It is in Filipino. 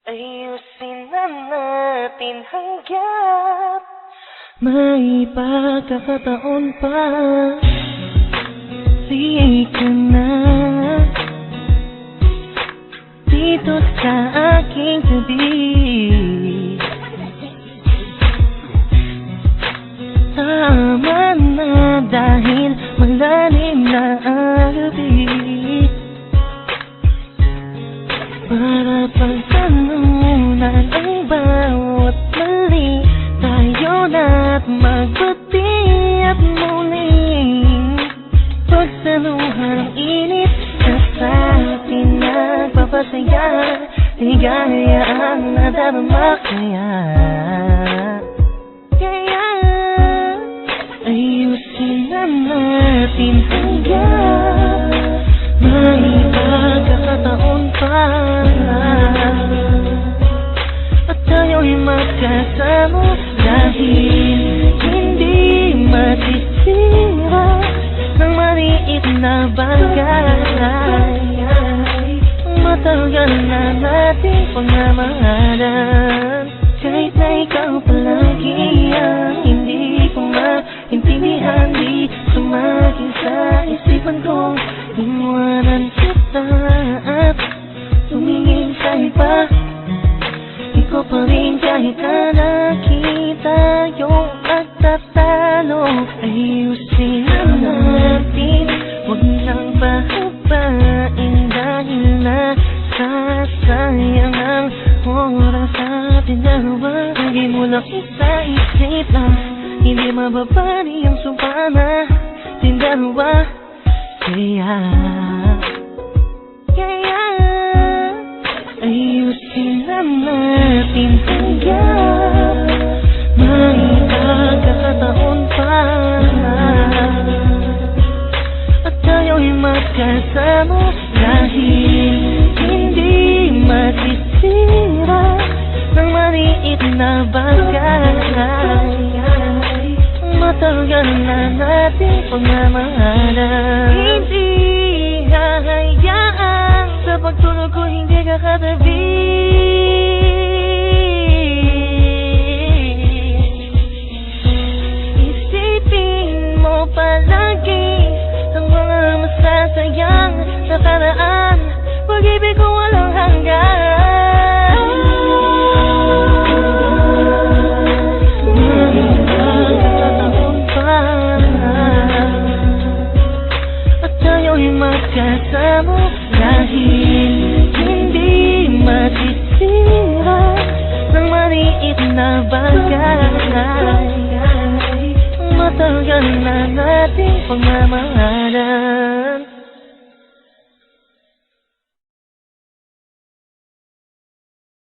Ayusin na natin hanggat may pagkakataon pa. Di ka na dito sa aking tabi. Tama na dahil malalim na ang gabi. Para pagtanunan ang bawat mali, tayo na't magbati at muling pagsaluhan ang init na sa atin nagpapasaya. Ligaya ang nadarama kaya ayusin na natin hanggang may pagkakataon pa. At tayo'y magkasama dahil hindi masisira ng maliit na bagay. Matagal na nating pangamahalan, kahit na ikaw palagi ang hindi ko maintindihan. Di sumagin sa isipan kong iwanan kita at tumingin sa iba. Ikaw pa rin kahit na nakita yung magtatalo. Ayusin na natin, huwag nang pahabain dahil nasasayang ang oras sa ating dalawa. Lagi mo lang isa-isip lang, hindi mababali ang sumpa na ating dalawa. Kaya ayusin na natin hanggang may pagkakataon pa. At tayo'y magkasama dahil hindi masisira ng maliit na bagay. Matagal na nating pangamahalan, hindi hahayaan sa pagtulog ko hindi ka katabi. Isipin mo palagi ang mga masasayang nakaraan, pag-ibig ko walang hanggan. Magkasama dahil hindi masisira ng maliit na bagay. Matagal na nating pagmamahal.